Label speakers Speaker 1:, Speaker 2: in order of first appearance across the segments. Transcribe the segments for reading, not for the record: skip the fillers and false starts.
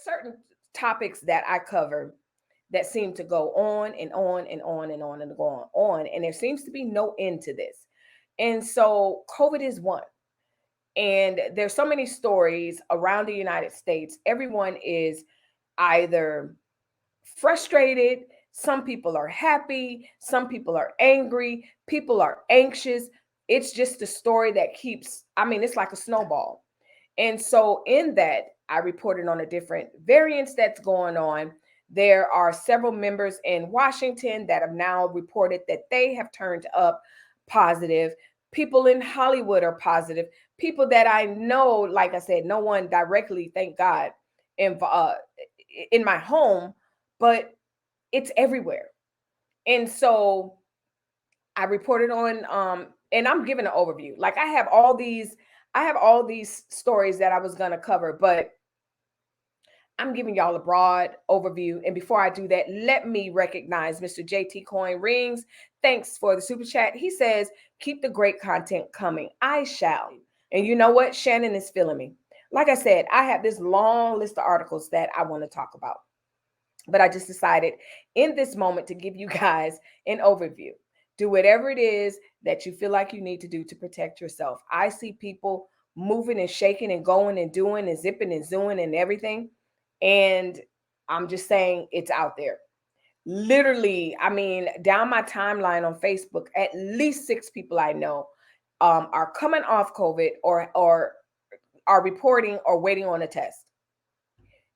Speaker 1: certain topics that I cover that seem to go on and on and on and on and go on. And there seems to be no end to this. And so COVID is one. And there's so many stories around the United States. Everyone is either frustrated, some people are happy, some people are angry, people are anxious. It's just a story that keeps, I mean, it's like a snowball. And so in that, I reported on the different variants that's going on. There are several members in Washington that have now reported that they have turned up positive. People in Hollywood are positive. People that I know, like I said, no one directly, thank God, in my home, but it's everywhere. And so I reported on and I'm giving an overview. Like I have all these stories that I was going to cover, but I'm giving y'all a broad overview. And before I do that, let me recognize Mr. JT Coin Rings. Thanks for the super chat. He says, keep the great content coming. I shall. And you know what? Shannon is feeling me. Like I said, I have this long list of articles that I want to talk about. But I just decided in this moment to give you guys an overview. Do whatever it is that you feel like you need to do to protect yourself. I see people moving and shaking and going and doing and zipping and zooing and everything. And I'm just saying it's out there. Literally, I mean, down my timeline on Facebook, at least 6 people I know are coming off COVID or are reporting or waiting on a test.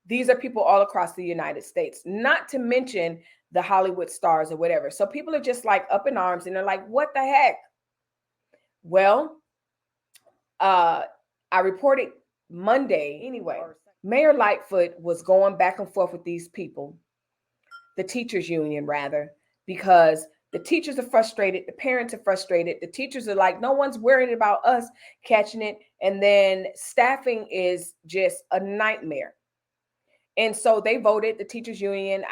Speaker 1: These are people all across the United States, not to mention the Hollywood stars or whatever. So people are just like up in arms and they're like, what the heck? Well, I reported Monday anyway. Mayor Lightfoot was going back and forth with these people, the teachers union rather, because the teachers are frustrated, the parents are frustrated, the teachers are like, no one's worried about us catching it. And then staffing is just a nightmare. And so they voted, the teachers union.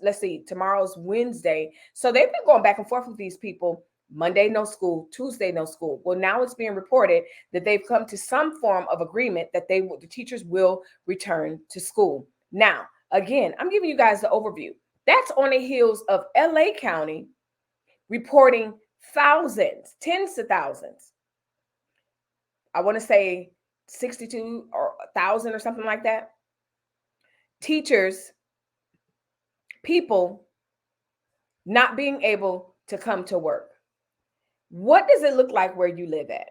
Speaker 1: Let's see, tomorrow's Wednesday. So they've been going back and forth with these people. Monday, no school. Tuesday, no school. Well, now it's being reported that they've come to some form of agreement that the teachers will return to school. Now, again, I'm giving you guys the overview. That's on the heels of LA County reporting thousands, tens of thousands. I want to say 62 or 1,000 or something like that. Teachers, people not being able to come to work. What does it look like where you live at?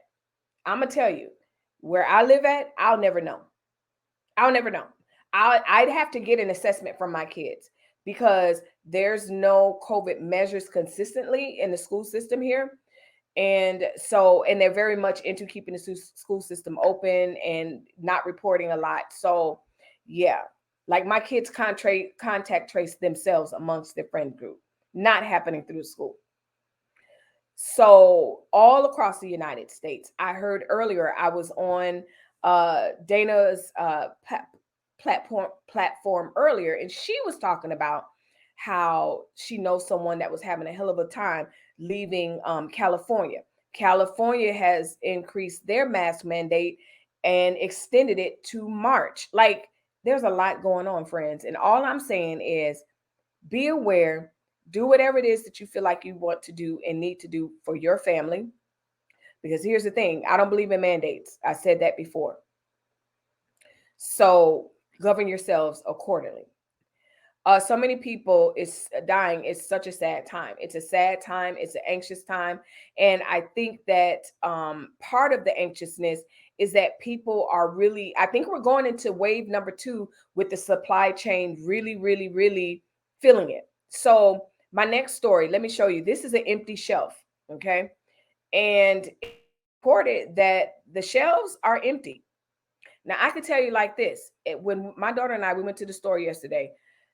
Speaker 1: I'm going to tell you, where I live at, I'll never know. I'll never know. I'd have to get an assessment from my kids because there's no COVID measures consistently in the school system here. And so, and they're very much into keeping the school system open and not reporting a lot. So, yeah, like my kids contact trace themselves amongst their friend group, not happening through the school. So all across the United States, I heard earlier, I was on Dana's platform earlier, and she was talking about how she knows someone that was having a hell of a time leaving California. California has increased their mask mandate and extended it to March. Like, there's a lot going on, friends. And all I'm saying is be aware, do whatever it is that you feel like you want to do and need to do for your family. Because here's the thing, I don't believe in mandates. I said that before. So govern yourselves accordingly. So many people is dying. It's such a sad time. It's a sad time. It's an anxious time. And I think that part of the anxiousness is that people are really, I think we're going into wave number 2 with the supply chain really, really, really feeling it. So my next story, let me show you. This is an empty shelf, okay? And it's reported that the shelves are empty. Now, I can tell you like this. When my daughter and I, we went to the store yesterday,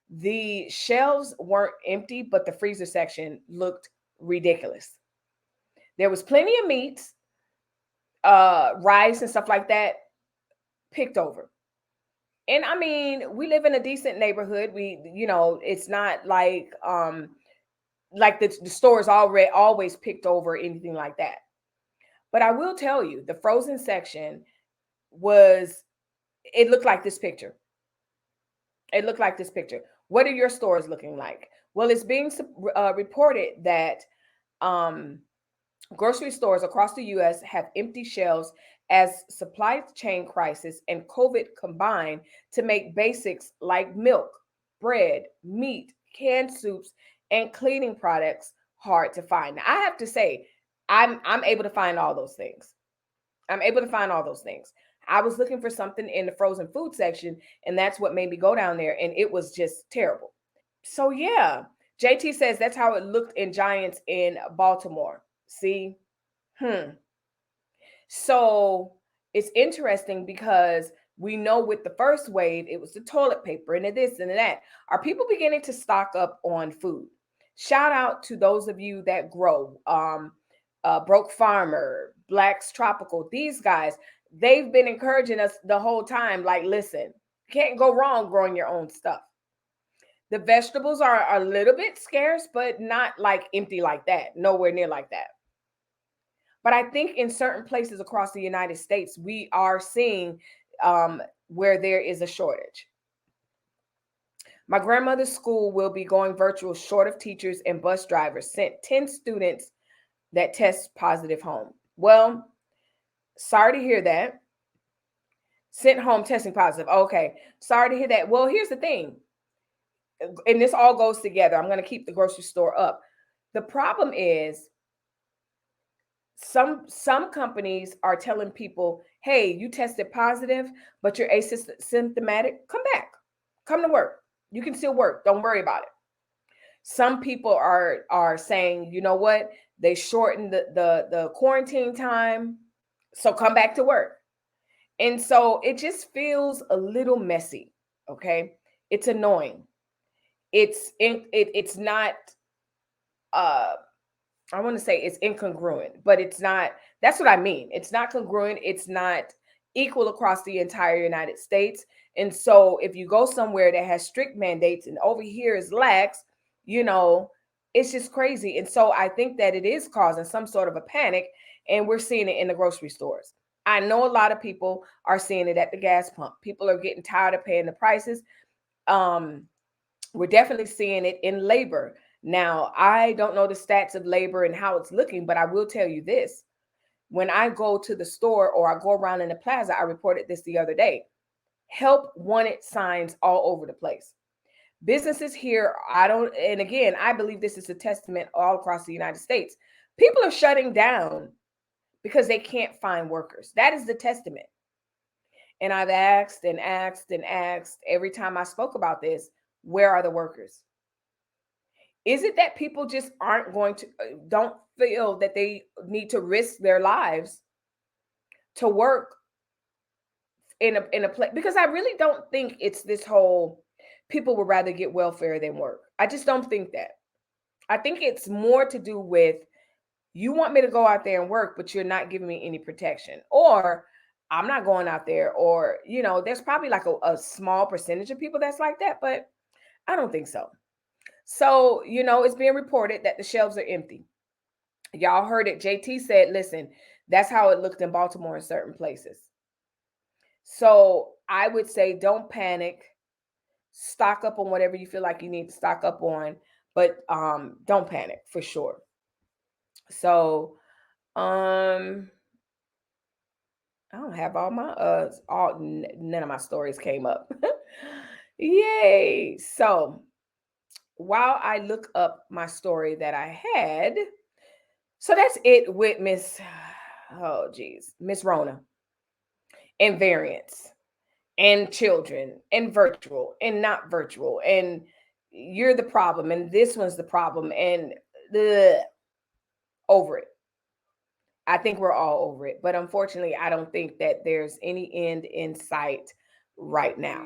Speaker 1: the shelves weren't empty, but the freezer section looked ridiculous. There was plenty of meats, rice and stuff like that picked over. And I mean, we live in a decent neighborhood. It's not like the store is already always picked over, anything like that. But I will tell you, the frozen section it looked like this picture. It looked like this picture. What are your stores looking like? Well, it's being reported that um, grocery stores across the U.S. have empty shelves as supply chain crisis and COVID combine to make basics like milk, bread, meat, canned soups, and cleaning products hard to find. Now, I have to say, I'm able to find all those things. I'm able to find all those things. I was looking for something in the frozen food section, and that's what made me go down there, and it was just terrible. So yeah, JT says that's how it looked in Giants in Baltimore. See, so it's interesting because we know with the first wave, it was the toilet paper and the this and the that. Are people beginning to stock up on food? Shout out to those of you that grow. Broke Farmer, Black's Tropical, these guys, they've been encouraging us the whole time. Like, listen, can't go wrong growing your own stuff. The vegetables are a little bit scarce, but not like empty like that. Nowhere near like that. But I think in certain places across the United States, we are seeing where there is a shortage. My grandmother's school will be going virtual short of teachers and bus drivers. Sent 10 students that test positive home. Well, sorry to hear that. Sent home testing positive. Okay. Sorry to hear that. Well, here's the thing. And this all goes together. I'm going to keep the grocery store up. The problem is some companies are telling people, hey, you tested positive, but you're asymptomatic, come back, come to work, you can still work, don't worry about it. Some people are saying, you know what, they shortened the quarantine time, so come back to work. And so it just feels a little messy. Okay, it's annoying. It's not I want to say it's incongruent, but it's not. That's what I mean. It's not congruent. It's not equal across the entire United States. And so if you go somewhere that has strict mandates and over here is lax, you know, it's just crazy. And so I think that it is causing some sort of a panic, and we're seeing it in the grocery stores. I know a lot of people are seeing it at the gas pump. People are getting tired of paying the prices. Um, we're definitely seeing it in labor. Now, I don't know the stats of labor and how it's looking, but I will tell you this. When I go to the store or I go around in the plaza, I reported this the other day. Help wanted signs all over the place. Businesses here, and again, I believe this is a testament all across the United States. People are shutting down because they can't find workers. That is the testament. And I've asked and asked and asked every time I spoke about this, where are the workers? Is it that people just aren't going to, don't feel that they need to risk their lives to work in a place? Because I really don't think it's this whole people would rather get welfare than work. I just don't think that. I think it's more to do with you want me to go out there and work, but you're not giving me any protection, or I'm not going out there, or there's probably like a small percentage of people that's like that, but I don't think so. So, it's being reported that the shelves are empty. Y'all heard it. JT said, listen, that's how it looked in Baltimore in certain places. So I would say don't panic. Stock up on whatever you feel like you need to stock up on, but don't panic for sure. So I don't have all my none of my stories came up. Yay. So while I look up my story that I had, so that's it with Miss Rona and variants and children and virtual and not virtual. And you're the problem. And this one's the problem. And over it. I think we're all over it. But unfortunately, I don't think that there's any end in sight right now.